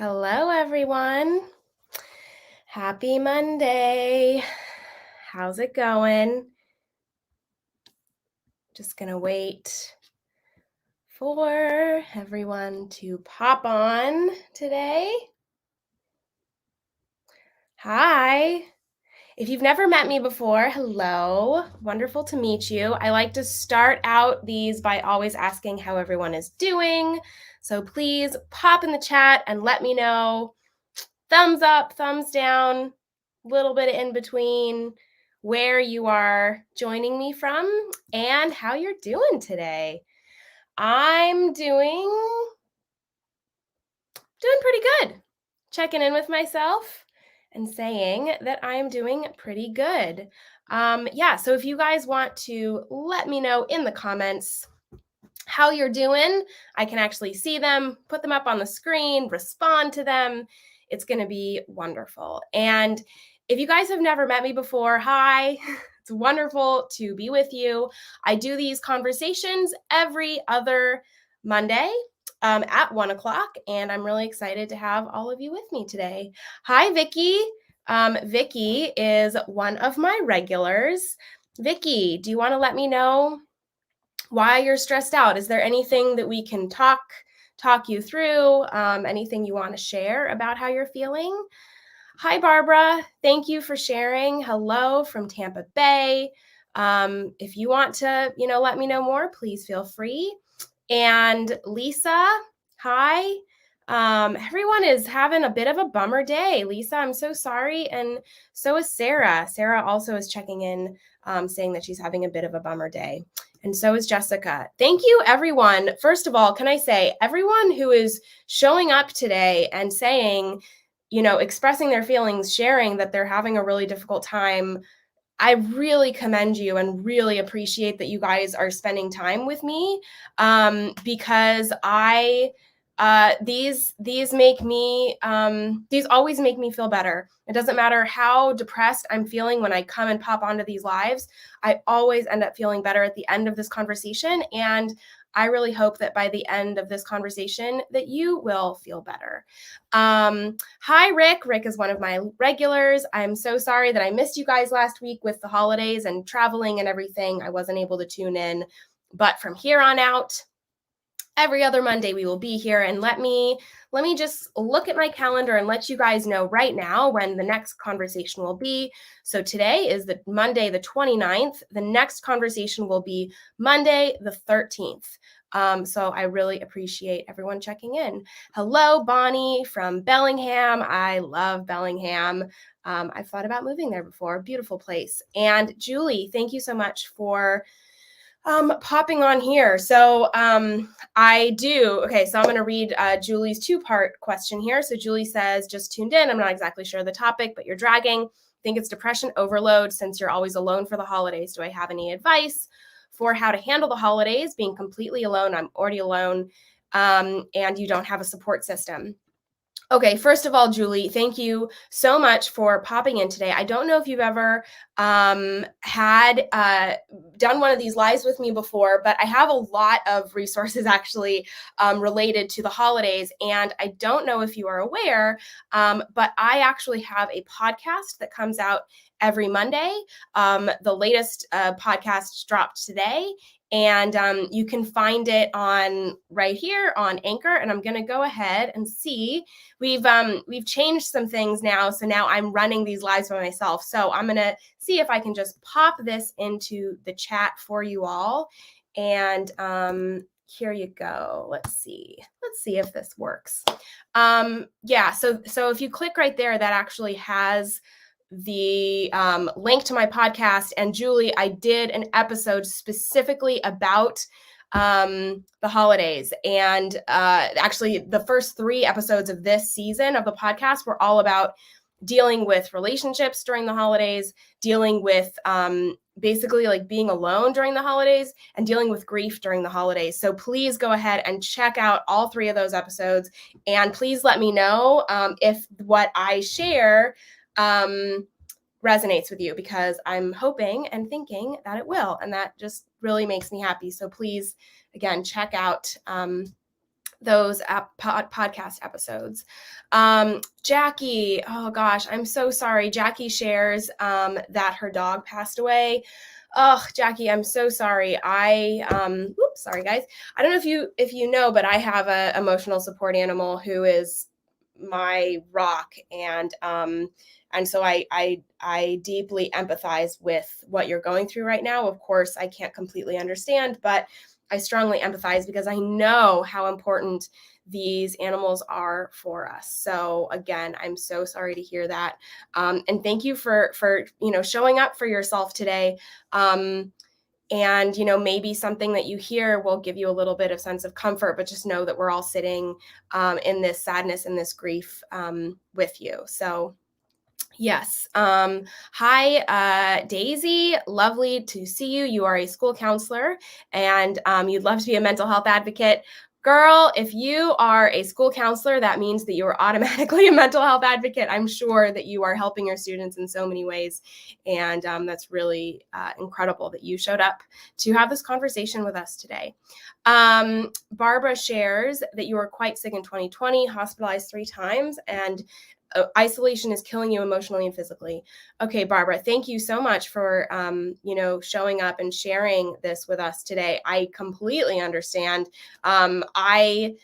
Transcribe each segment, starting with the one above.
Hello, everyone. Happy Monday. How's it going? Just going to wait for everyone to pop on today. Hi. If you've never met me before, hello. Wonderful to meet you. I like to start out these by always asking how everyone is doing. So please pop in the chat and let me know. Thumbs up, thumbs down, little bit in between, where you are joining me from and how you're doing today. I'm doing pretty good. Checking in with myself and saying that I'm doing pretty good. So if you guys want to let me know in the comments how you're doing, I can actually see them, put them up on the screen, respond to them. It's going to be wonderful. And if you guys have never met me before, hi. It's wonderful to be with you. I do these conversations every other Monday at 1 o'clock, and I'm really excited to have all of you with me today. Hi, Vicki. Vicki is one of my regulars. Vicki, do you want to let me know why you're stressed out? Is there anything that we can talk you through? Anything you want to share about how you're feeling? Hi, Barbara. Thank you for sharing. Hello from Tampa Bay. If you want to, let me know more, please feel free. And Lisa, hi. Everyone is having a bit of a bummer day. Lisa, I'm so sorry. And so is Sarah. Sarah also is checking in, saying that she's having a bit of a bummer day. And so is Jessica. Thank you, everyone. First of all, can I say, everyone who is showing up today and saying, expressing their feelings, sharing that they're having a really difficult time, I really commend you and really appreciate that you guys are spending time with me, because these make me these always make me feel better. It doesn't matter how depressed I'm feeling when I come and pop onto these lives. I always end up feeling better at the end of this conversation, and I really hope that by the end of this conversation that you will feel better. Hi, Rick. Rick is one of my regulars. I'm so sorry that I missed you guys last week with the holidays and traveling and everything. I wasn't able to tune in, but from here on out, every other Monday we will be here. And let me just look at my calendar and let you guys know right now when the next conversation will be. So today is the Monday, the 29th. The next conversation will be Monday, the 13th. So I really appreciate everyone checking in. Hello, Bonnie from Bellingham. I love Bellingham. I've thought about moving there before. Beautiful place. And Julie, thank you so much for popping on here. So I do. Okay, so I'm going to read Julie's two-part question here. So Julie says, just tuned in. I'm not exactly sure the topic, but you're dragging. Think it's depression overload since you're always alone for the holidays. Do I have any advice for how to handle the holidays, being completely alone? I'm already alone, and you don't have a support system. Okay, first of all, Julie, thank you so much for popping in today. I don't know if you've ever had done one of these lives with me before, but I have a lot of resources actually related to the holidays. And I don't know if you are aware, but I actually have a podcast that comes out every Monday. The latest podcast dropped today. And you can find it on right here on Anchor. And I'm going to go ahead and see. We've changed some things now. So now I'm running these lives by myself. So I'm going to see if I can just pop this into the chat for you all. And here you go. Let's see if this works. So if you click right there, that actually has the link to my podcast. And Julie, I did an episode specifically about the holidays. And actually the first 3 episodes of this season of the podcast were all about dealing with relationships during the holidays, dealing with basically like being alone during the holidays, and dealing with grief during the holidays. So please go ahead and check out all 3 of those episodes. And please let me know if what I share resonates with you, because I'm hoping and thinking that it will. And that just really makes me happy. So please, again, check out those podcast episodes. Jackie, oh gosh, I'm so sorry. Jackie shares that her dog passed away. Oh, Jackie, I'm so sorry. Sorry guys. I don't know if you know, but I have a emotional support animal who is my rock, and so I deeply empathize with what you're going through right now. Of course, I can't completely understand, but I strongly empathize because I know how important these animals are for us. So again, I'm so sorry to hear that. And thank you for showing up for yourself today. And maybe something that you hear will give you a little bit of sense of comfort, but just know that we're all sitting in this sadness and this grief with you. So yes. Hi, Daisy. Lovely to see you. You are a school counselor and you'd love to be a mental health advocate. Girl, if you are a school counselor, that means that you are automatically a mental health advocate. I'm sure that you are helping your students in so many ways. And that's really incredible that you showed up to have this conversation with us today. Barbara shares that you were quite sick in 2020, hospitalized 3 times, and isolation is killing you emotionally and physically. Okay, Barbara, thank you so much for showing up and sharing this with us today. I completely understand. I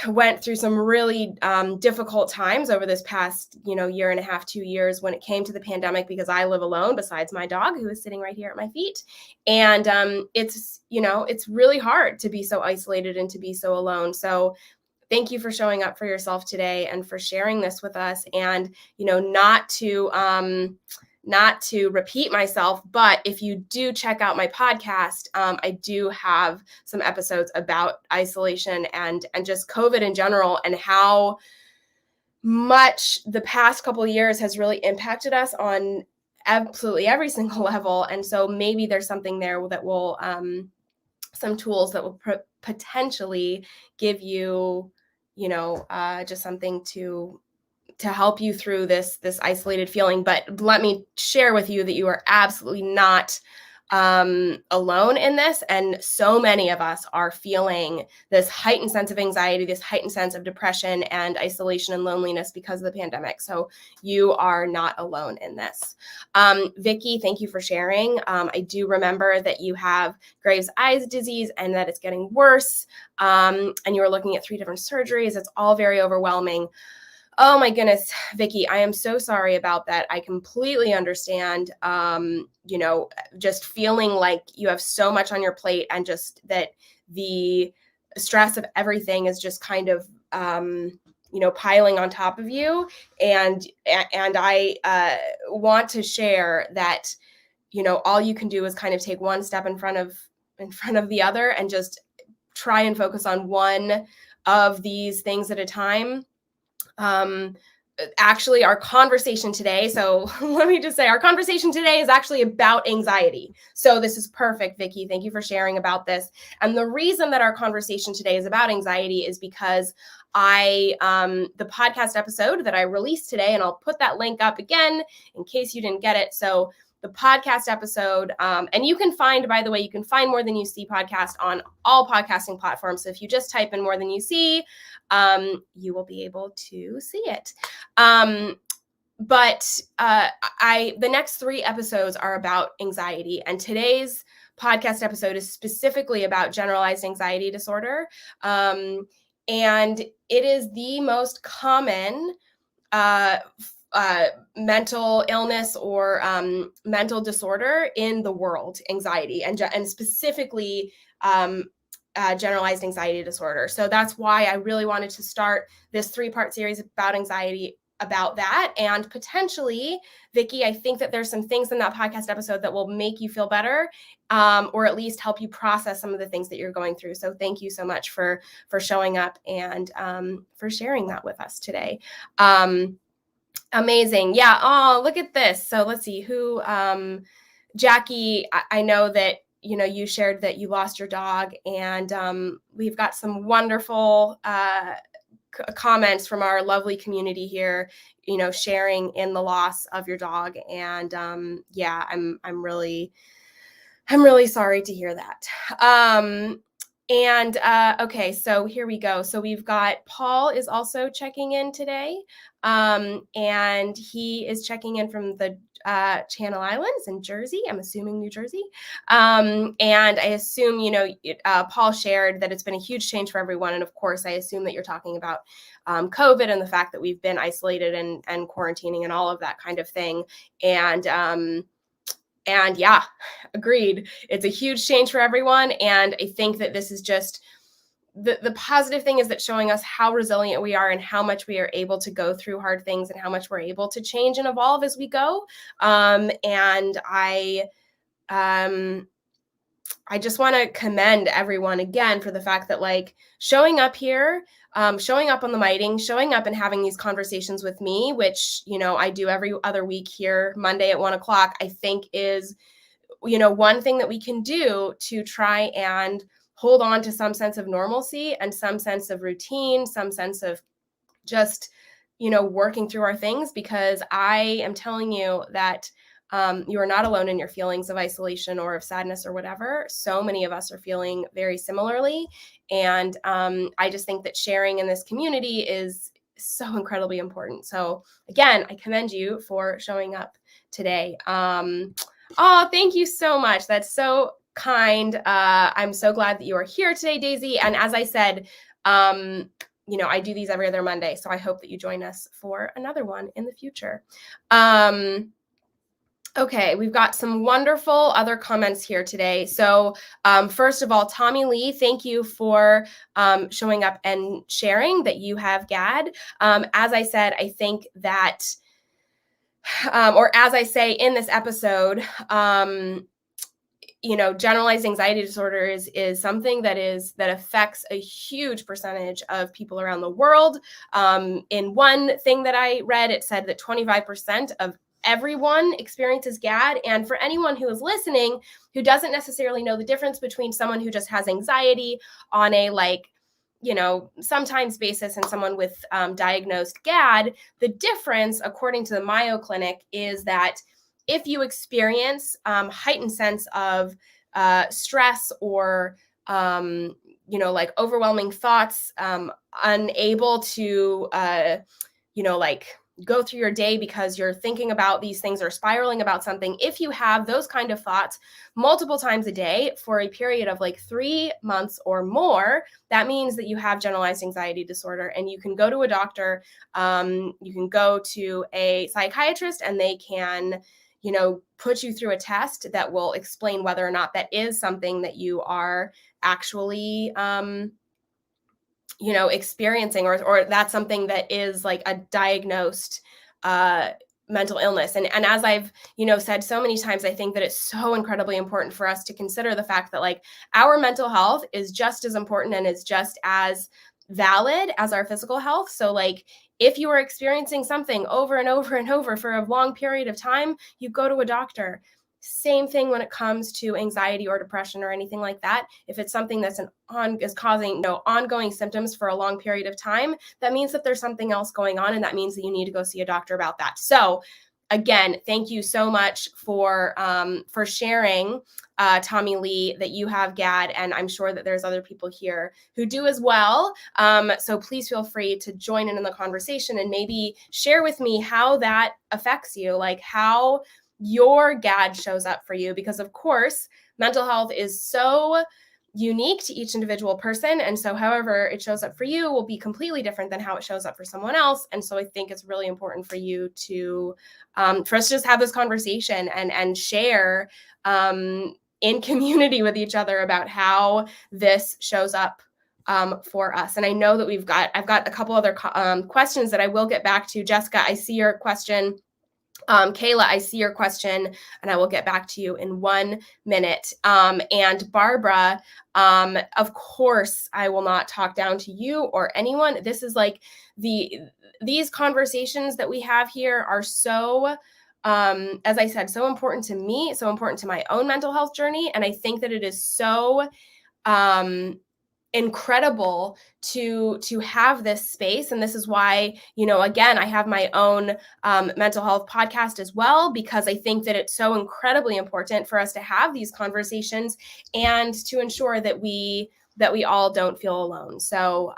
went through some really difficult times over this past year and a half, 2 years when it came to the pandemic, because I live alone besides my dog, who is sitting right here at my feet. And it's really hard to be so isolated and to be so alone. So thank you for showing up for yourself today and for sharing this with us. And, not to repeat myself, but if you do check out my podcast, I do have some episodes about isolation and just COVID in general, and how much the past couple of years has really impacted us on absolutely every single level. And so maybe there's something there that will, some tools that will potentially give you, just something to help you through this isolated feeling. But let me share with you that you are absolutely not alone in this. And so many of us are feeling this heightened sense of anxiety, this heightened sense of depression and isolation and loneliness because of the pandemic. So you are not alone in this. Vicky, thank you for sharing. I do remember that you have Graves' eyes disease and that it's getting worse. And you were looking at 3 different surgeries. It's all very overwhelming. Oh my goodness, Vicky, I am so sorry about that. I completely understand, just feeling like you have so much on your plate, and just that the stress of everything is just kind of, piling on top of you. And I want to share that, all you can do is kind of take one step in front of the other, and just try and focus on one of these things at a time. Actually, our conversation today, so let me just say, our conversation today is actually about anxiety. So this is perfect, Vicky. Thank you for sharing about this. And the reason that our conversation today is about anxiety is because the podcast episode that I released today, and I'll put that link up again in case you didn't get it. So the podcast episode, and you can find More Than You See podcast on all podcasting platforms. So if you just type in More Than You See, you will be able to see it. But the next 3 episodes are about anxiety, and today's podcast episode is specifically about generalized anxiety disorder. And it is the most common mental illness or mental disorder in the world, anxiety, and specifically generalized anxiety disorder. So that's why I really wanted to start this 3-part series about anxiety, about that. And potentially, Vicky, I think that there's some things in that podcast episode that will make you feel better, or at least help you process some of the things that you're going through. So thank you so much for showing up and for sharing that with us today. Amazing. Yeah. Oh, look at this. So let's see who, Jackie, I know that, you shared that you lost your dog, and we've got some wonderful comments from our lovely community here, sharing in the loss of your dog. And yeah, I'm really sorry to hear that. And okay, so here we go. So we've got Paul is also checking in today. And he is checking in from the Channel Islands in Jersey. I'm assuming New Jersey. And I assume, Paul shared that it's been a huge change for everyone. And of course, I assume that you're talking about COVID and the fact that we've been isolated and quarantining and all of that kind of thing. And yeah, agreed. It's a huge change for everyone. And I think that this is just the positive thing is that showing us how resilient we are and how much we are able to go through hard things and how much we're able to change and evolve as we go. And I just want to commend everyone again for the fact that like showing up here, showing up on the miting, showing up and having these conversations with me, which, I do every other week here, Monday at 1:00, I think is, one thing that we can do to try and hold on to some sense of normalcy and some sense of routine, some sense of just, working through our things, because I am telling you that you are not alone in your feelings of isolation or of sadness or whatever. So many of us are feeling very similarly. And I just think that sharing in this community is so incredibly important. So again, I commend you for showing up today. Oh, thank you so much. That's so kind. I'm so glad that you are here today, Daisy. And as I said, I do these every other Monday. So I hope that you join us for another one in the future. Okay, we've got some wonderful other comments here today. So first of all, Tommy Lee, thank you for showing up and sharing that you have GAD. As I said, I think that, or as I say in this episode, generalized anxiety disorder is something that affects a huge percentage of people around the world. In one thing that I read, it said that 25% of everyone experiences GAD. And for anyone who is listening who doesn't necessarily know the difference between someone who just has anxiety on a sometimes basis and someone with diagnosed GAD, the difference, according to the Mayo Clinic, is that if you experience heightened sense of stress or overwhelming thoughts, unable to go through your day because you're thinking about these things or spiraling about something, if you have those kind of thoughts multiple times a day for a period of 3 months or more, that means that you have generalized anxiety disorder, and you can go to a doctor, you can go to a psychiatrist, and they can put you through a test that will explain whether or not that is something that you are actually experiencing, or that's something that is like a diagnosed mental illness. And as I've, said so many times, I think that it's so incredibly important for us to consider the fact that our mental health is just as important and is just as valid as our physical health. So if you are experiencing something over and over and over for a long period of time, you go to a doctor. Same thing when it comes to anxiety or depression or anything like that. If it's something that's is causing ongoing symptoms for a long period of time, that means that there's something else going on, and that means that you need to go see a doctor about that. So again, thank you so much for sharing, Tommy Lee, that you have GAD, and I'm sure that there's other people here who do as well. So please feel free to join in the conversation and maybe share with me how that affects you, how your GAD shows up for you, because of course, mental health is so unique to each individual person. And so however it shows up for you will be completely different than how it shows up for someone else. And so I think it's really important for you to, for us to just have this conversation and share in community with each other about how this shows up for us. And I know that I've got a couple other questions that I will get back to. Jessica, I see your question. Kayla, I see your question, and I will get back to you in 1 minute. And Barbara, of course, I will not talk down to you or anyone. This is these conversations that we have here are so, as I said, so important to me, so important to my own mental health journey. And I think that it is so incredible to have this space. And this is why, again, I have my own mental health podcast as well, because I think that it's so incredibly important for us to have these conversations and to ensure that we that we all don't feel alone. So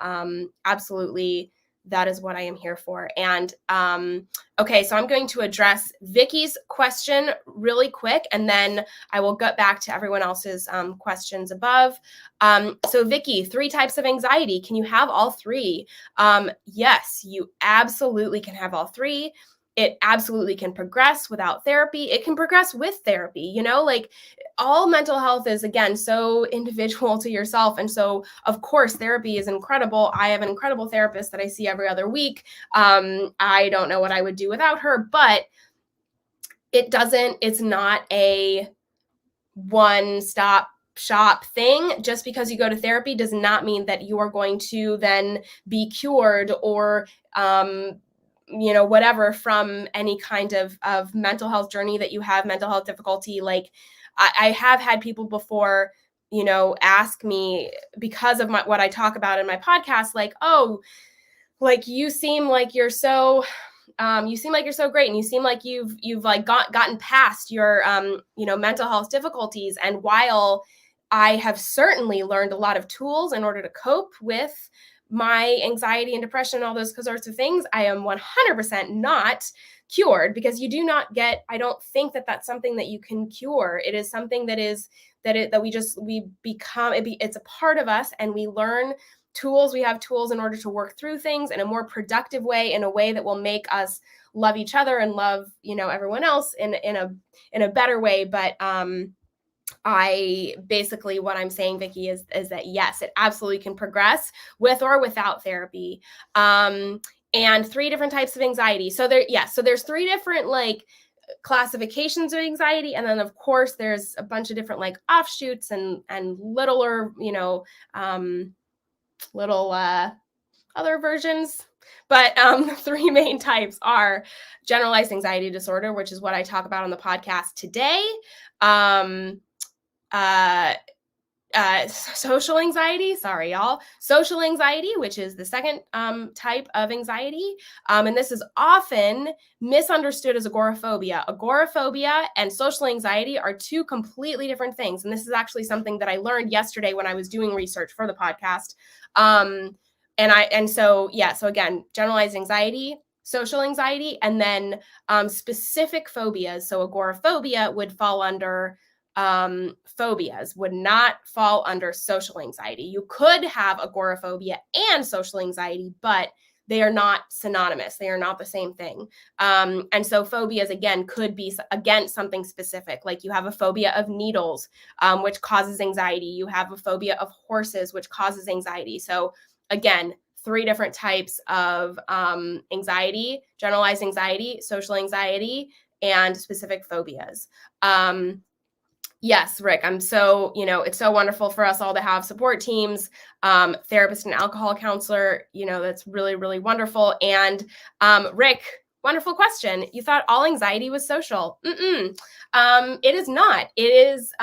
absolutely, that is what I am here for. And okay, so I'm going to address Vicky's question really quick, and then I will get back to everyone else's questions above. So Vicky, 3 types of anxiety. Can you have all 3? Yes, you absolutely can have all 3. It absolutely can progress without therapy. It can progress with therapy, like all mental health is, again, so individual to yourself. And so, of course, therapy is incredible. I have an incredible therapist that I see every other week. I don't know what I would do without her, but it's not a one-stop shop thing. Just because you go to therapy does not mean that you are going to then be cured or whatever from any kind of mental health journey that you have, mental health difficulty. Like I have had people before, ask me, because of what I talk about in my podcast, like, oh, like you seem like you're so great, and you seem like you've like gotten past your mental health difficulties. And while I have certainly learned a lot of tools in order to cope with my anxiety and depression and all those sorts of things, I am 100% not cured, because you do not get, I don't think that that's something that you can cure. It is something that we become, it's a part of us, and we learn tools. We have tools in order to work through things in a more productive way, in a way that will make us love each other and love, everyone else in a better way. But I basically, what I'm saying, Vicki, is that yes, it absolutely can progress with or without therapy. And 3 different types of anxiety. So there's 3 different like classifications of anxiety, and then of course there's a bunch of different like offshoots and littler, little other versions. But the 3 main types are generalized anxiety disorder, which is what I talk about on the podcast today. Social anxiety, sorry, y'all. Social anxiety, which is the second type of anxiety. And this is often misunderstood as agoraphobia. Agoraphobia and social anxiety are 2 completely different things. And this is actually something that I learned yesterday when I was doing research for the podcast. So again, generalized anxiety, social anxiety, and then specific phobias. So agoraphobia would fall under phobias, would not fall under social anxiety. You could have agoraphobia and social anxiety, but they are not synonymous. They are not the same thing. And so phobias, again, could be against something specific. Like you have a phobia of needles, which causes anxiety. You have a phobia of horses, which causes anxiety. So again, 3 different types of anxiety: generalized anxiety, social anxiety, and specific phobias. Yes, Rick, I'm so, it's so wonderful for us all to have support teams, therapist and alcohol counselor, that's really, really wonderful. And Rick, wonderful question. You thought all anxiety was social. It is not. It is,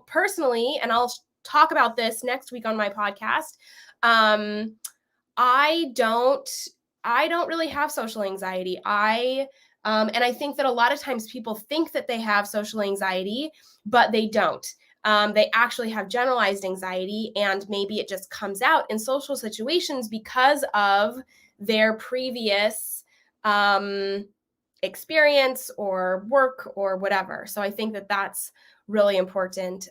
personally, and I'll talk about this next week on my podcast. I don't really have social anxiety. And I think that a lot of times people think that they have social anxiety, but they don't. They actually have generalized anxiety, and maybe it just comes out in social situations because of their previous experience or work or whatever. So I think that that's really important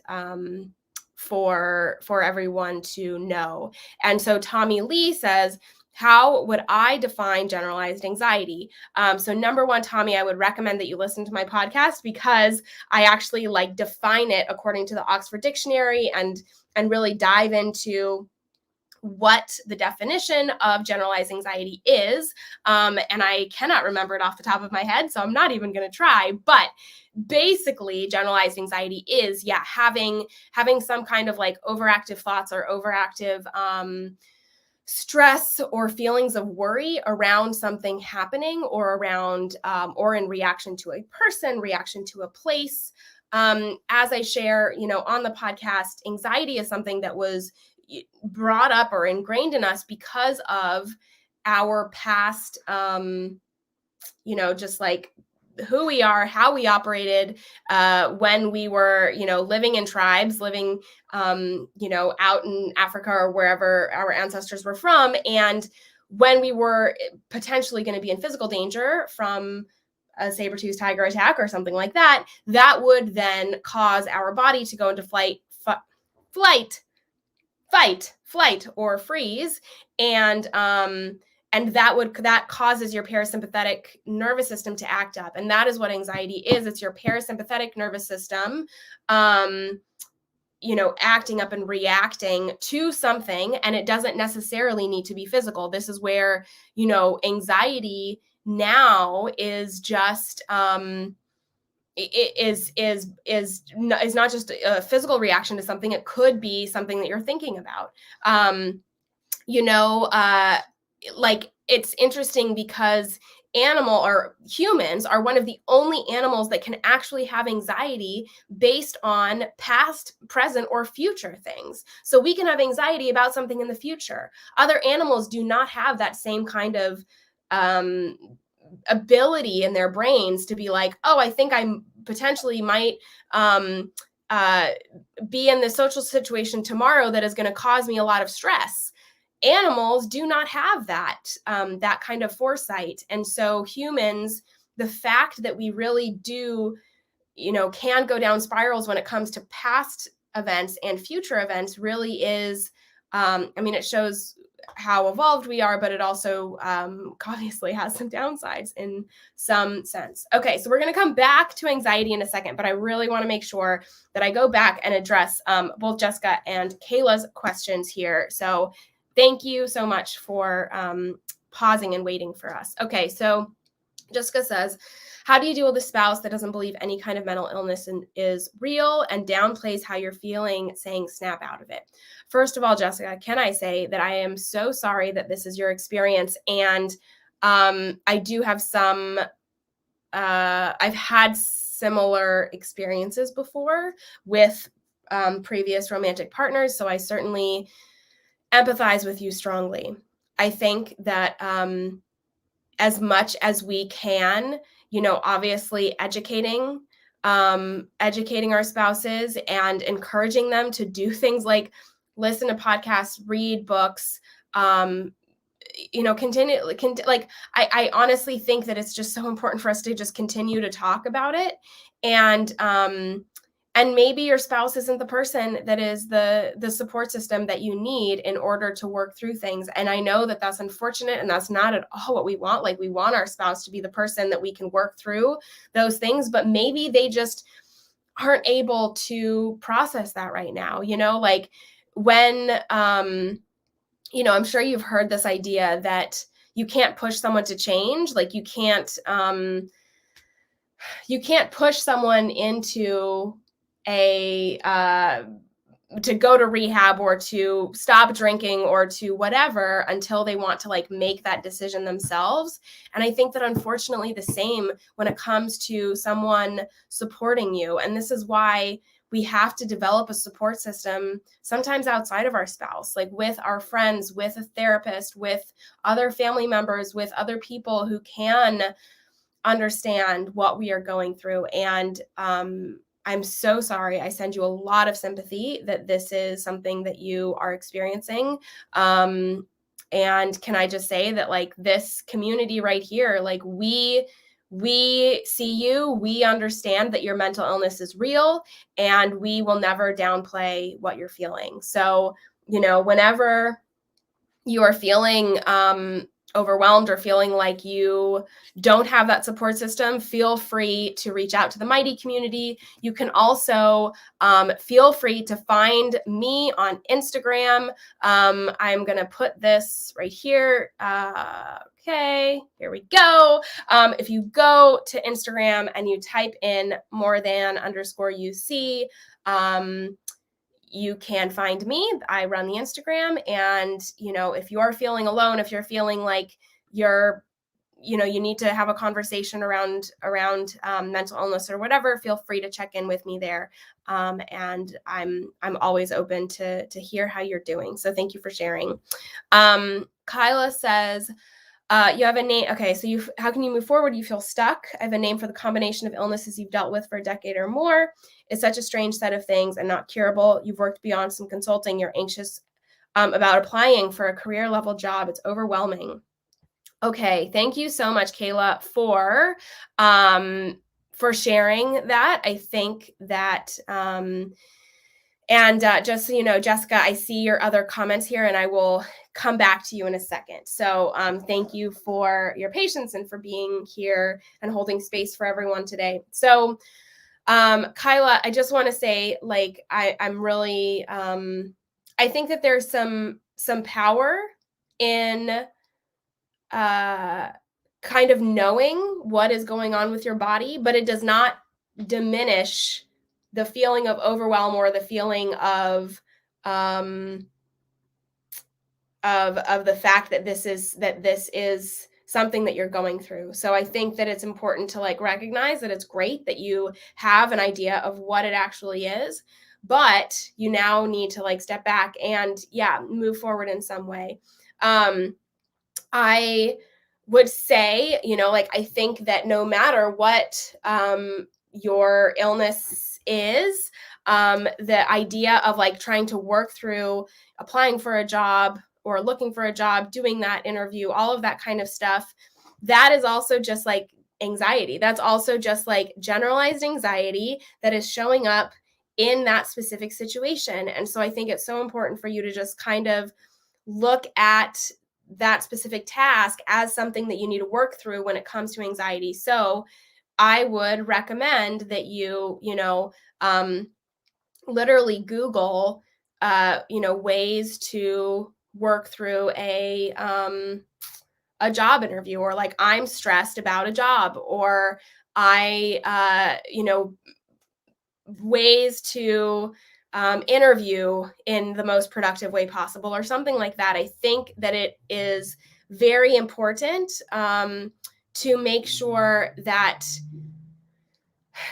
for everyone to know. And so Tommy Lee says, how would I define generalized anxiety? So number 1, Tommy, I would recommend that you listen to my podcast, because I actually define it according to the Oxford Dictionary and really dive into what the definition of generalized anxiety is. And I cannot remember it off the top of my head, so I'm not even going to try. But basically, generalized anxiety is, having some kind of overactive thoughts or overactive stress or feelings of worry around something happening, or around or in reaction to a person, reaction to a place. As I share, on the podcast, anxiety is something that was brought up or ingrained in us because of our past, just who we are, how we operated when we were, living in tribes, living, out in Africa or wherever our ancestors were from. And when we were potentially going to be in physical danger from a saber-toothed tiger attack or something like that, that would then cause our body to go into flight, or freeze. And that causes your parasympathetic nervous system to act up. And that is what anxiety is. It's your parasympathetic nervous system acting up and reacting to something, and it doesn't necessarily need to be physical. This is where, anxiety now is just is not just a physical reaction to something. It could be something that you're thinking about. Like, it's interesting because humans are one of the only animals that can actually have anxiety based on past, present, or future things. So we can have anxiety about something in the future. Other animals do not have that same kind of ability in their brains to be like, oh, I think I potentially might be in this social situation tomorrow that is going to cause me a lot of stress. Animals do not have that kind of foresight. And so humans, the fact that we really do, can go down spirals when it comes to past events and future events really is, it shows how evolved we are, but it also obviously has some downsides in some sense. Okay, so we're going to come back to anxiety in a second, but I really want to make sure that I go back and address both Jessica and Kayla's questions here. So thank you so much for pausing and waiting for us. Okay, so Jessica says, how do you deal with a spouse that doesn't believe any kind of mental illness is real and downplays how you're feeling, saying snap out of it? First of all, Jessica, can I say that I am so sorry that this is your experience. And I do have I've had similar experiences before with previous romantic partners. So I certainly empathize with you strongly. I think that as much as we can, obviously educating our spouses and encouraging them to do things like listen to podcasts, read books, I honestly think that it's just so important for us to just continue to talk about it. And maybe your spouse isn't the person that is the support system that you need in order to work through things. And I know that that's unfortunate, and that's not at all what we want. Like, we want our spouse to be the person that we can work through those things, but maybe they just aren't able to process that right now. Like when, I'm sure you've heard this idea that you can't push someone to change. Like you can't push someone into to go to rehab or to stop drinking or to whatever until they want to make that decision themselves. And I think that unfortunately the same when it comes to someone supporting you. And this is why we have to develop a support system, sometimes outside of our spouse, like with our friends, with a therapist, with other family members, with other people who can understand what we are going through. And I'm so sorry. I send you a lot of sympathy that this is something that you are experiencing. And can I just say that this community right here, we see you, we understand that your mental illness is real, and we will never downplay what you're feeling. So, whenever you are feeling overwhelmed or feeling like you don't have that support system, feel free to reach out to the Mighty community. You can also feel free to find me on Instagram. I'm going to put this right here. Okay, here we go. If you go to Instagram and you type in _UC, you can find me. I run the Instagram. And, if you are feeling alone, if you're feeling like you need to have a conversation around mental illness or whatever, feel free to check in with me there. And I'm always open to hear how you're doing. So thank you for sharing. Kyla says, You have a name. Okay, so how can you move forward? You feel stuck. I have a name for the combination of illnesses you've dealt with for a decade or more. It's such a strange set of things and not curable. You've worked beyond some consulting. You're anxious about applying for a career level job. It's overwhelming. Okay, thank you so much, Kayla, for sharing that. I think that and just so you know, Jessica, I see your other comments here, and I will come back to you in a second. So thank you for your patience and for being here and holding space for everyone today. So Kyla, I just want to say, like, I'm really, I think that there's some power in kind of knowing what is going on with your body, but it does not diminish the feeling of overwhelm or the feeling of the fact that this is something that you're going through. So I think that it's important to like recognize that it's great that you have an idea of what it actually is, but you now need to like step back and move forward in some way. I would say, like, I think that no matter what your illness is, the idea of like trying to work through applying for a job or looking for a job, doing that interview, all of that kind of stuff, that is also just like anxiety. That's also just like generalized anxiety that is showing up in that specific situation. And so I think it's so important for you to just kind of look at that specific task as something that you need to work through when it comes to anxiety. So I would recommend that you literally Google, ways to work through a job interview, or like, I'm stressed about a job, or ways to interview in the most productive way possible, or something like that. I think that it is very important to make sure that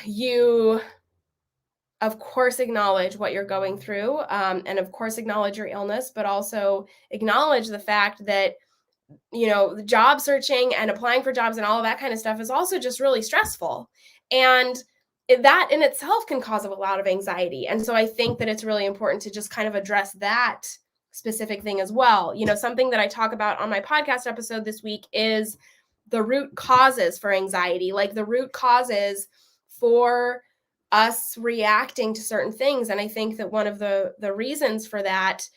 you, of course, acknowledge what you're going through, and of course, acknowledge your illness, but also acknowledge the fact that job searching and applying for jobs and all of that kind of stuff is also just really stressful. And that in itself can cause a lot of anxiety. And so I think that it's really important to just kind of address that specific thing as well. Something that I talk about on my podcast episode this week is the root causes for anxiety, like the root causes for us reacting to certain things. And I think that one of the reasons for that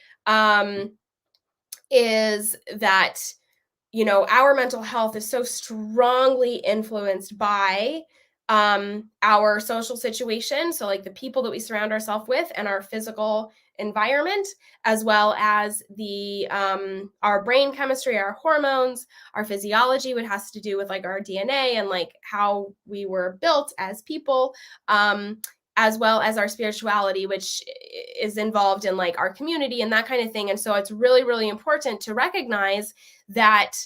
is that our mental health is so strongly influenced by our social situation. So like the people that we surround ourselves with, and our physical environment, as well as the our brain chemistry, our hormones, our physiology, what has to do with like our DNA and like how we were built as people, as well as our spirituality, which is involved in like our community and that kind of thing. And so it's really, really important to recognize that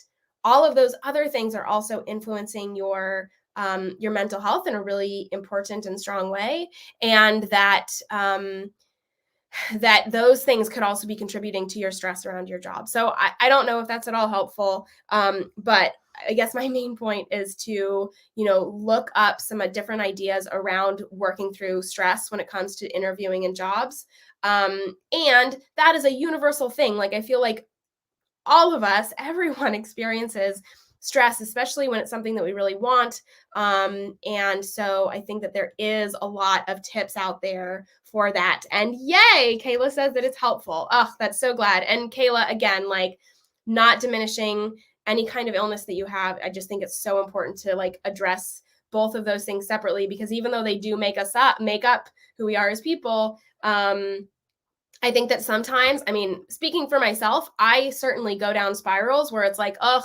all of those other things are also influencing your mental health in a really important and strong way, and that that those things could also be contributing to your stress around your job. So I don't know if that's at all helpful, but I guess my main point is to, look up some different ideas around working through stress when it comes to interviewing in jobs. And that is a universal thing. Like, I feel like all of us, everyone experiences stress, especially when it's something that we really want. And so I think that there is a lot of tips out there for that. And yay, Kayla says that it's helpful. Oh, that's so glad. And Kayla, again, like, not diminishing any kind of illness that you have. I just think it's so important to like address both of those things separately, because even though they do make up who we are as people, I think that sometimes, I mean, speaking for myself, I certainly go down spirals where it's like, ugh,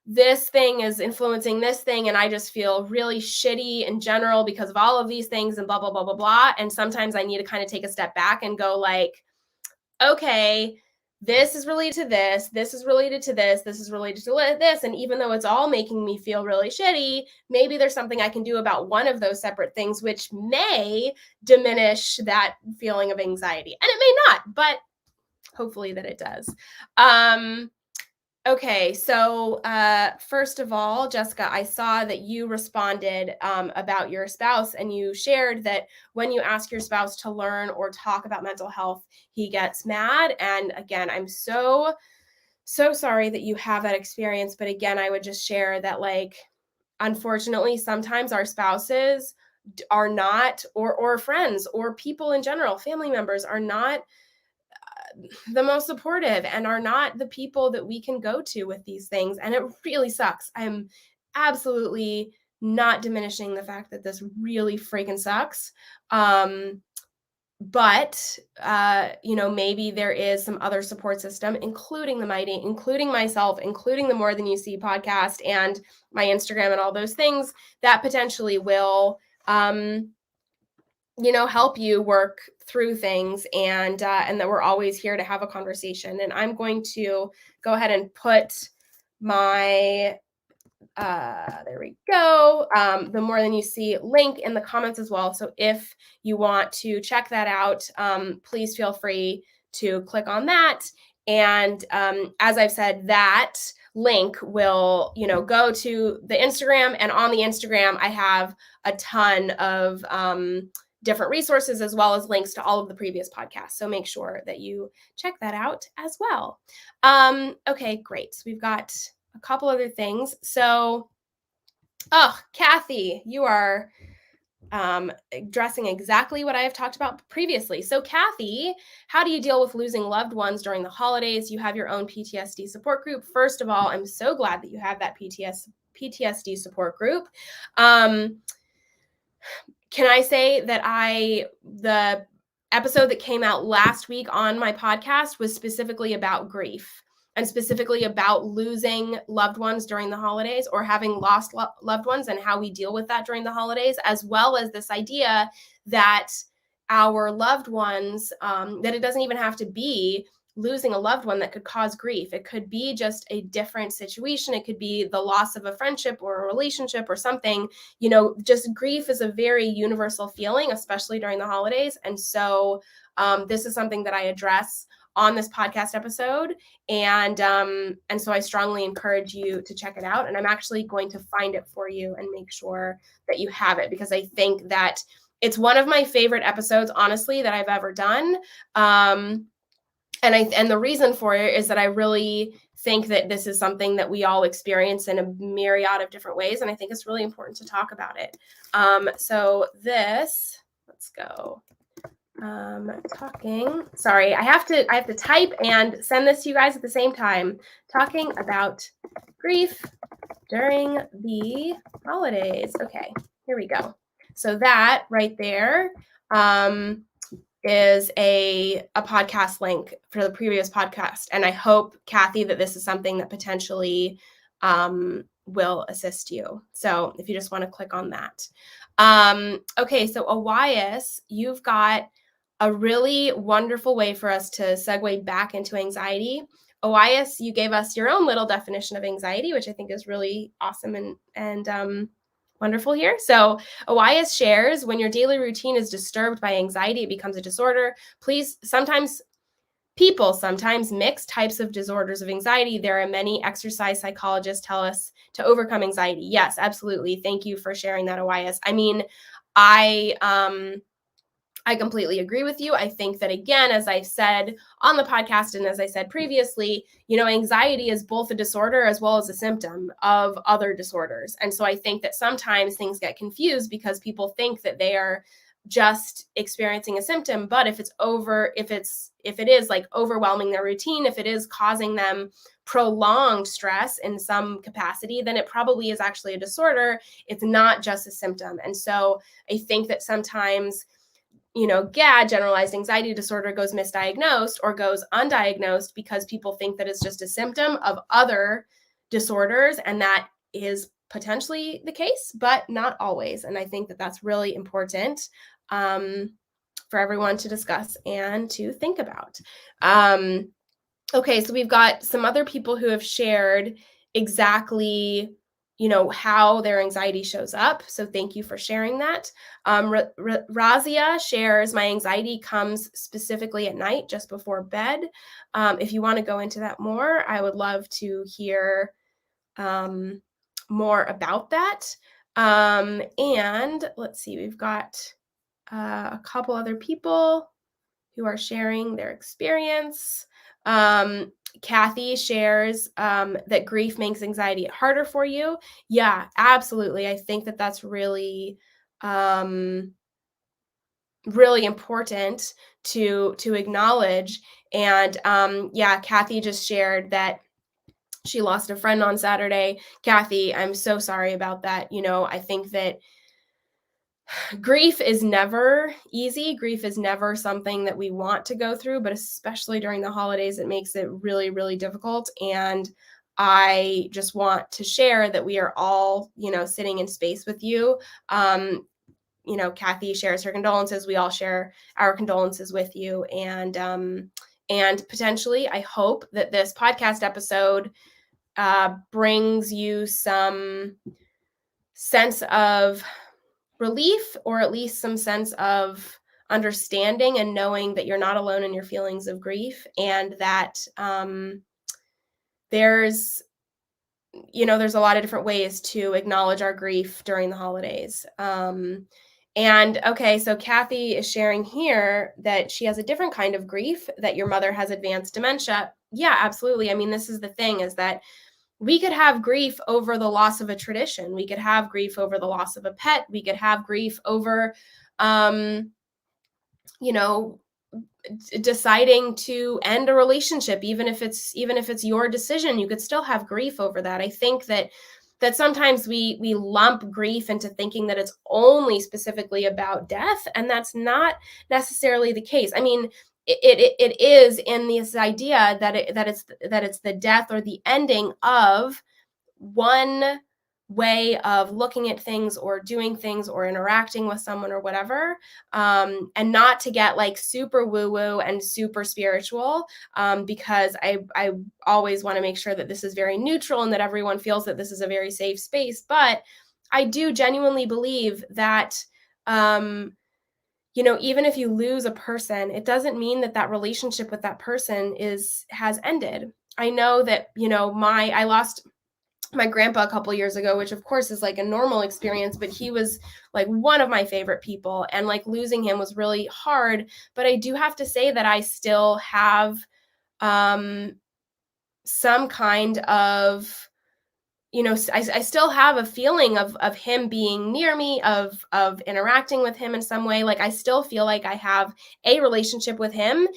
this thing is influencing this thing, and I just feel really shitty in general because of all of these things and blah, blah, blah, blah, blah. And sometimes I need to kind of take a step back and go like, okay, this is related to this, this is related to this, this is related to this. And even though it's all making me feel really shitty, maybe there's something I can do about one of those separate things, which may diminish that feeling of anxiety. And it may not, but hopefully that it does. Okay, so first of all, Jessica, I saw that you responded about your spouse, and you shared that when you ask your spouse to learn or talk about mental health, he gets mad. And again, I'm so sorry that you have that experience. But again, I would just share that, like, unfortunately, sometimes our spouses are not, or friends or people in general, family members, are not the most supportive and are not the people that we can go to with these things. And it really sucks. I'm absolutely not diminishing the fact that this really freaking sucks. But maybe there is some other support system, including the Mighty, including myself, including the More Than You See podcast and my Instagram and all those things that potentially will help you work through things, and that we're always here to have a conversation. And I'm going to go ahead and put my there we go, the More Than You See link in the comments as well. So if you want to check that out, please feel free to click on that. And as I've said, that link will go to the Instagram, and on the Instagram I have a ton of different resources, as well as links to all of the previous podcasts. So make sure that you check that out as well. Okay, great. So we've got a couple other things. So, Kathy, you are addressing exactly what I have talked about previously. So, Kathy, how do you deal with losing loved ones during the holidays? You have your own PTSD support group. First of all, I'm so glad that you have that PTSD support group. Can I say that the episode that came out last week on my podcast was specifically about grief, and specifically about losing loved ones during the holidays, or having lost loved ones, and how we deal with that during the holidays, as well as this idea that our loved ones, that it doesn't even have to be losing a loved one that could cause grief. It could be just a different situation. It could be the loss of a friendship or a relationship or something. Just grief is a very universal feeling, especially during the holidays. And so this is something that I address on this podcast episode. And so I strongly encourage you to check it out. And I'm actually going to find it for you and make sure that you have it, because I think that it's one of my favorite episodes, honestly, that I've ever done. And the reason for it is that I really think that this is something that we all experience in a myriad of different ways. And I think it's really important to talk about it. So this, let's go. Sorry, I have to type and send this to you guys at the same time. Talking about grief during the holidays. Okay, here we go. So that right there, is a podcast link for the previous podcast. And I hope, Kathy, that this is something that potentially will assist you. So if you just want to click on that. Okay, so Awais, you've got a really wonderful way for us to segue back into anxiety. Awais, you gave us your own little definition of anxiety, which I think is really awesome and wonderful here. So Awais shares, when your daily routine is disturbed by anxiety, it becomes a disorder. People sometimes mix types of disorders of anxiety. There are many exercise psychologists tell us to overcome anxiety. Yes, absolutely. Thank you for sharing that, Awais. I mean, I completely agree with you. I think that, again, as I've said on the podcast and as I said previously, anxiety is both a disorder as well as a symptom of other disorders. And so I think that sometimes things get confused because people think that they are just experiencing a symptom. But if it is like overwhelming their routine, if it is causing them prolonged stress in some capacity, then it probably is actually a disorder. It's not just a symptom. And so I think that sometimes, GAD, generalized anxiety disorder, goes misdiagnosed or goes undiagnosed because people think that it's just a symptom of other disorders. And that is potentially the case, but not always. And I think that that's really important for everyone to discuss and to think about. Okay, so we've got some other people who have shared exactly how their anxiety shows up. So thank you for sharing that. Razia shares, my anxiety comes specifically at night just before bed. If you want to go into that more, I would love to hear more about that. And let's see, we've got a couple other people who are sharing their experience. Kathy shares that grief makes anxiety harder for you. Yeah, absolutely. I think that that's really, really important to acknowledge. And yeah, Kathy just shared that she lost a friend on Saturday. Kathy, I'm so sorry about that. I think that grief is never easy. Grief is never something that we want to go through, but especially during the holidays, it makes it really, really difficult. And I just want to share that we are all, sitting in space with you. Kathy shares her condolences. We all share our condolences with you. And potentially, I hope that this podcast episode brings you some sense of relief, or at least some sense of understanding and knowing that you're not alone in your feelings of grief, and that there's a lot of different ways to acknowledge our grief during the holidays. And okay, so Kathy is sharing here that she has a different kind of grief, that your mother has advanced dementia. Yeah, absolutely. I mean, this is the thing, is that we could have grief over the loss of a tradition. We could have grief over the loss of a pet. We could have grief over, you know, deciding to end a relationship. Even if it's your decision, you could still have grief over that. I think that sometimes we lump grief into thinking that it's only specifically about death, and that's not necessarily the case. I mean, it is in this idea that it's the death or the ending of one way of looking at things or doing things or interacting with someone or whatever, and not to get like super woo woo and super spiritual, because I always want to make sure that this is very neutral and that everyone feels that this is a very safe space. But I do genuinely believe that even if you lose a person, it doesn't mean that that relationship with that person has ended. I know that I lost my grandpa a couple years ago, which of course is like a normal experience, but he was like one of my favorite people, and like losing him was really hard. But I do have to say that I still have some kind of, I still have a feeling of him being near me, of interacting with him in some way. Like I still feel like I have a relationship with him,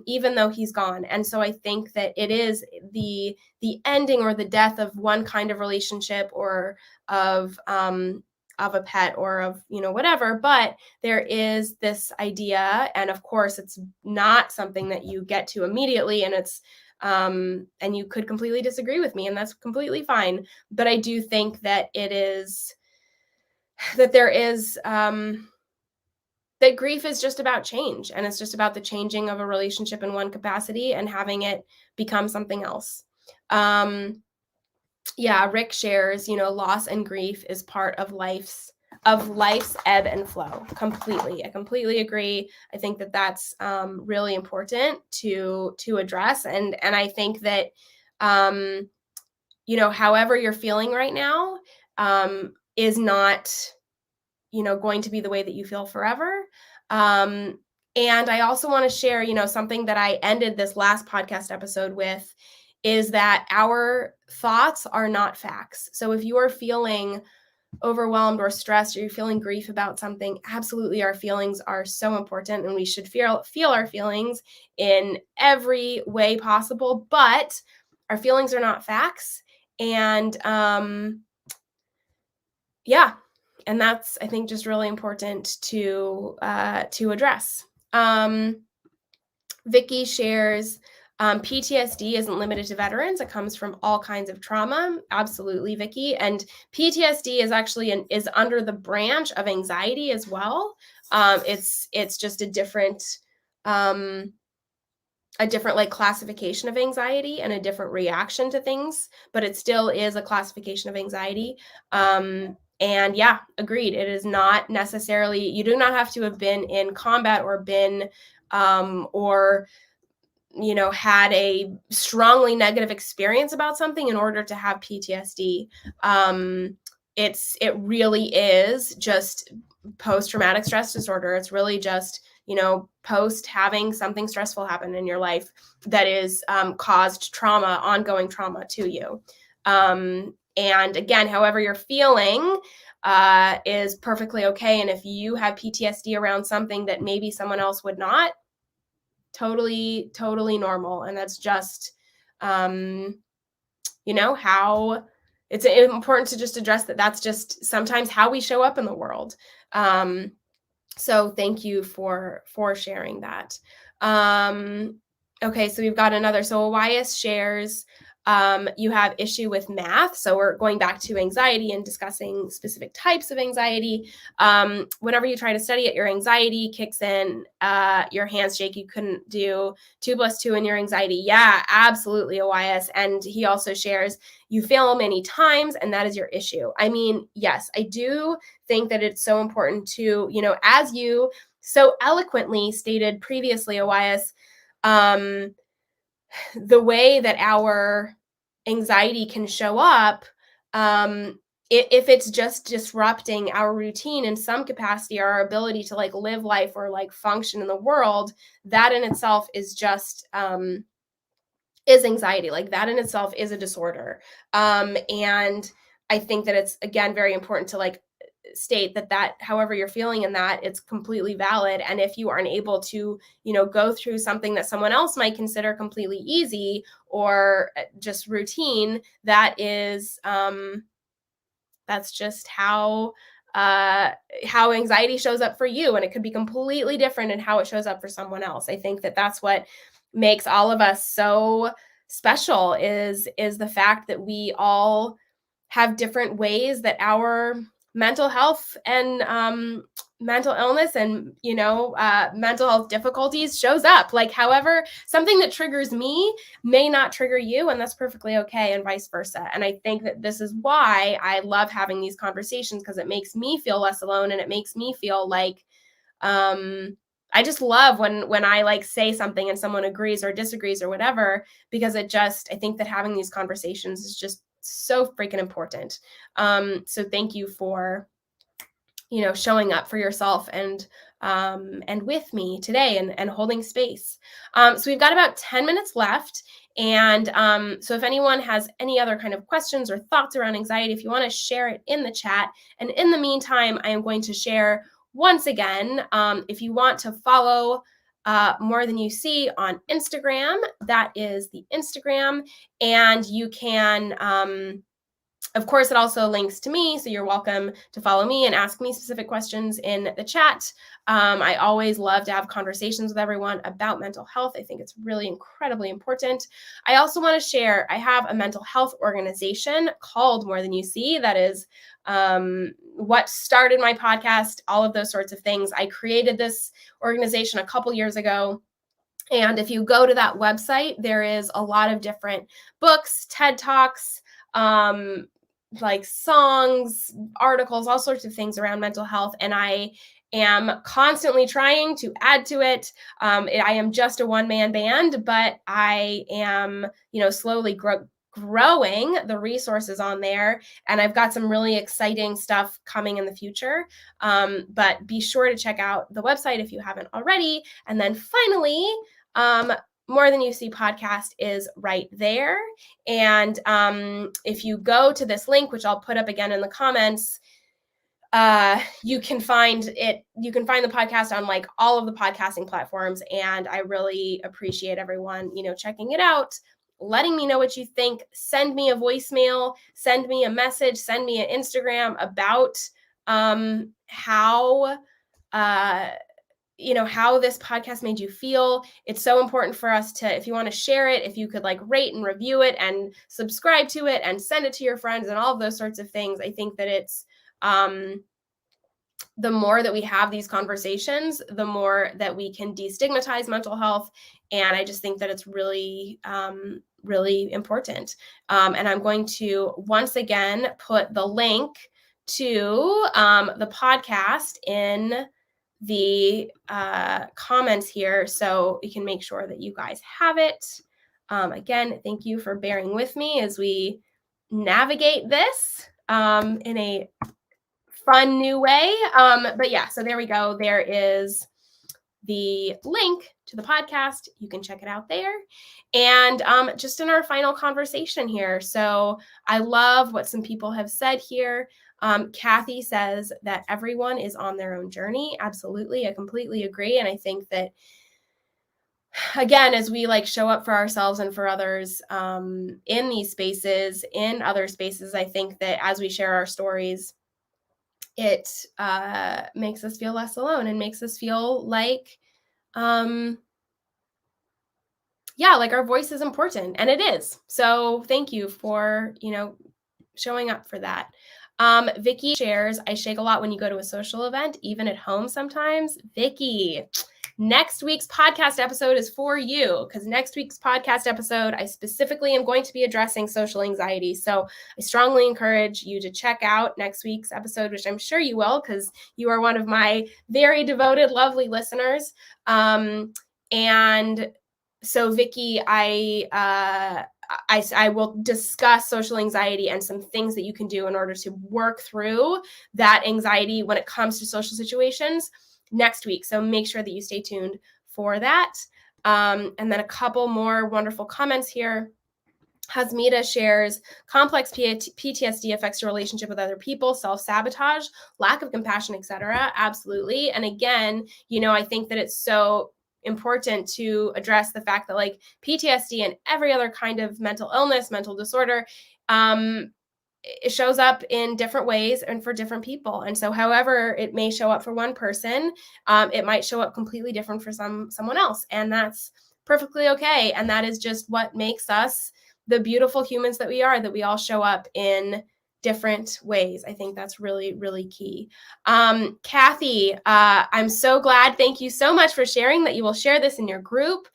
even though he's gone. And so I think that it is the ending or the death of one kind of relationship, or of a pet, or of whatever. But there is this idea, and of course it's not something that you get to immediately, and it's and you could completely disagree with me, and that's completely fine. But I do think that there is that grief is just about change, and it's just about the changing of a relationship in one capacity and having it become something else. Yeah, Rick shares, loss and grief is part of life's ebb and flow. Completely. I completely agree. I think that that's really important to address. And I think that, however you're feeling right now is not, going to be the way that you feel forever. And I also want to share, something that I ended this last podcast episode with, is that our thoughts are not facts. So if you are feeling overwhelmed or stressed, or you're feeling grief about something, absolutely, our feelings are so important, and we should feel our feelings in every way possible. But our feelings are not facts. And yeah, and that's, I think, just really important to address. Vicky shares, PTSD isn't limited to veterans. It comes from all kinds of trauma. Absolutely, Vicky. And PTSD is actually is under the branch of anxiety as well. It's just a different a different like classification of anxiety and a different reaction to things, but it still is a classification of anxiety. And yeah, agreed. It is not necessarily, you do not have to have been in combat or been, or, had a strongly negative experience about something in order to have PTSD. It really is just post-traumatic stress disorder. It's really just, post having something stressful happen in your life that is caused trauma, ongoing trauma to you. And again, however you're feeling is perfectly okay. And if you have PTSD around something that maybe someone else would not, totally normal. And that's just, how it's important to just address that. That's just sometimes how we show up in the world. So thank you for sharing that. Okay, so we've got another. So Elias shares, you have issue with math. So we're going back to anxiety and discussing specific types of anxiety. Whenever you try to study it, your anxiety kicks in, your hands shake. You couldn't do 2 + 2 in your anxiety. Yeah, absolutely, Elias. And he also shares, you fail many times, and that is your issue. I mean, yes, I do think that it's so important to, as you so eloquently stated previously, Elias, the way that our anxiety can show up, if it's just disrupting our routine in some capacity, our ability to like live life or like function in the world, that in itself is just is anxiety. Like that in itself is a disorder. And I think that it's again very important to like state that however you're feeling in that, it's completely valid. And if you aren't able to, go through something that someone else might consider completely easy or just routine, that is that's just how anxiety shows up for you, and it could be completely different in how it shows up for someone else. I think that that's what makes all of us so special is the fact that we all have different ways that our mental health and mental illness and mental health difficulties shows up. Like however something that triggers me may not trigger you, and that's perfectly okay, and vice versa. And I think that this is why I love having these conversations, because it makes me feel less alone, and it makes me feel like I just love when I like say something and someone agrees or disagrees or whatever, because I think that having these conversations is just so freaking important. So thank you for, showing up for yourself and with me today and holding space. So we've got about 10 minutes left. And so if anyone has any other kind of questions or thoughts around anxiety, if you want to share it in the chat. And in the meantime, I am going to share once again, if you want to follow More Than You See on Instagram, that is the Instagram. And you can, of course, it also links to me, so you're welcome to follow me and ask me specific questions in the chat. I always love to have conversations with everyone about mental health. I think it's really incredibly important. I also want to share, I have a mental health organization called More Than You See. That is what started my podcast, all of those sorts of things. I created this organization a couple years ago. And if you go to that website, there is a lot of different books, TED Talks, like songs, articles, all sorts of things around mental health. And I am constantly trying to add to it. I am just a one-man band, but I am, slowly growing the resources on there. And I've got some really exciting stuff coming in the future. But be sure to check out the website if you haven't already. And then finally, More Than You See podcast is right there. And if you go to this link, which I'll put up again in the comments, you can find the podcast on like all of the podcasting platforms. And I really appreciate everyone, checking it out, letting me know what you think. Send me a voicemail, send me a message, send me an Instagram about how this podcast made you feel. It's so important for us to, if you want to share it, if you could like rate and review it and subscribe to it and send it to your friends and all of those sorts of things. I think that it's the more that we have these conversations, the more that we can destigmatize mental health. And I just think that it's really, really important. And I'm going to once again put the link to the podcast in the comments here, so we can make sure that you guys have it. Again, thank you for bearing with me as we navigate this in a fun new way. But yeah, so there we go. There is the link to the podcast. You can check it out there. And just in our final conversation here. So I love what some people have said here. Kathy says that everyone is on their own journey. Absolutely. I completely agree. And I think that, again, as we like show up for ourselves and for others in these spaces, in other spaces, I think that as we share our stories, it makes us feel less alone and makes us feel like, yeah, like our voice is important, and it is. So thank you for, showing up for that. Vicky shares, I shake a lot when you go to a social event, even at home sometimes. Vicky, next week's podcast episode is for you, because next week's podcast episode, I specifically am going to be addressing social anxiety. So I strongly encourage you to check out next week's episode, which I'm sure you will, because you are one of my very devoted, lovely listeners. And so Vicky, I will discuss social anxiety and some things that you can do in order to work through that anxiety when it comes to social situations next week. So make sure that you stay tuned for that. And then a couple more wonderful comments here. Hasmita shares, complex PTSD affects your relationship with other people, self-sabotage, lack of compassion, etc. Absolutely. And again, I think that it's so important to address the fact that like PTSD and every other kind of mental illness, mental disorder, it shows up in different ways and for different people. And so however it may show up for one person, it might show up completely different for someone else. And that's perfectly okay. And that is just what makes us the beautiful humans that we are, that we all show up in different ways. I think that's really, really key. Kathy, I'm so glad. Thank you so much for sharing that you will share this in your group.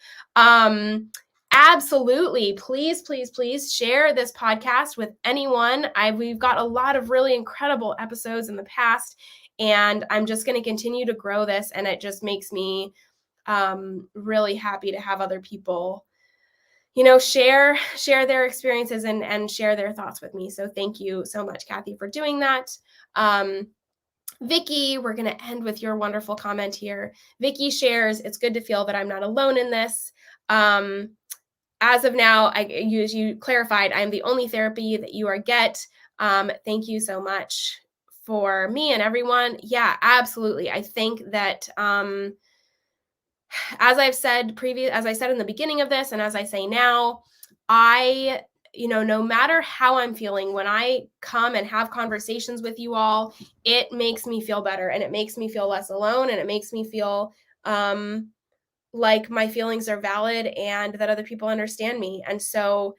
Absolutely. Please, please, please share this podcast with anyone. We've got a lot of really incredible episodes in the past, and I'm just going to continue to grow this. And it just makes me really happy to have other people, share their experiences and share their thoughts with me. So thank you so much, Kathy, for doing that. Vicky, we're going to end with your wonderful comment here. Vicky shares, it's good to feel that I'm not alone in this. As of now, as you clarified, I'm the only therapy that you get. Thank you so much for me and everyone. Yeah, absolutely. I think that as I said in the beginning of this, and as I say now, no matter how I'm feeling, when I come and have conversations with you all, it makes me feel better, and it makes me feel less alone, and it makes me feel like my feelings are valid and that other people understand me. And so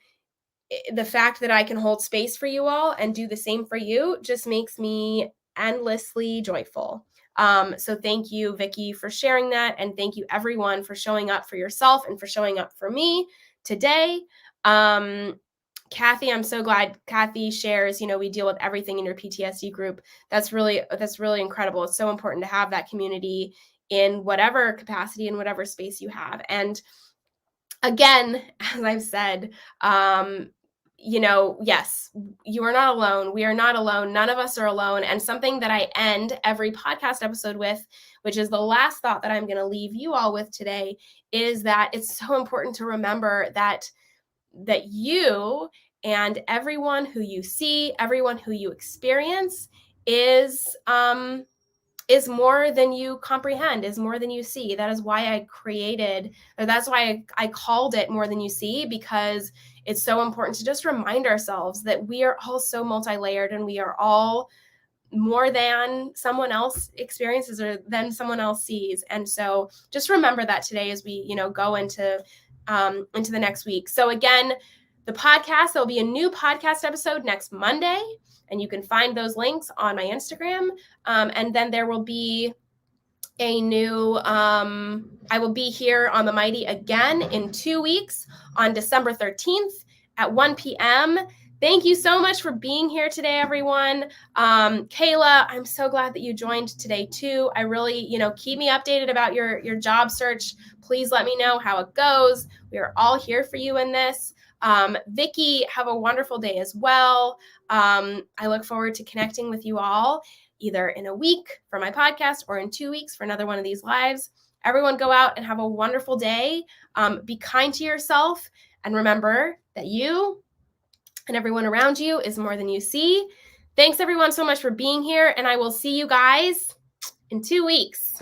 the fact that I can hold space for you all and do the same for you just makes me endlessly joyful. So thank you, Vicky, for sharing that. And thank you, everyone, for showing up for yourself and for showing up for me today. Kathy, I'm so glad Kathy shares, we deal with everything in your PTSD group. That's really incredible. It's so important to have that community in whatever capacity, in whatever space you have. And again, as I've said, yes, you are not alone. We are not alone. None of us are alone. And something that I end every podcast episode with, which is the last thought that I'm going to leave you all with today, is that it's so important to remember that you and everyone who you see, everyone who you experience is more than you comprehend, is more than you see. That is why that's why I called it More Than You See, because it's so important to just remind ourselves that we are all so multi-layered, and we are all more than someone else experiences or than someone else sees. And so just remember that today as we, go into the next week. So again, The podcast, there'll be a new podcast episode next Monday, and you can find those links on my Instagram. And then there will be a new, I will be here on The Mighty again in 2 weeks on December 13th at 1 p.m. Thank you so much for being here today, everyone. Kayla, I'm so glad that you joined today too. I really, keep me updated about your job search. Please let me know how it goes. We are all here for you in this. Vicky, have a wonderful day as well. I look forward to connecting with you all either in a week for my podcast or in 2 weeks for another one of these lives. Everyone go out and have a wonderful day. Be kind to yourself, and remember that you and everyone around you is more than you see. Thanks everyone so much for being here, and I will see you guys in 2 weeks.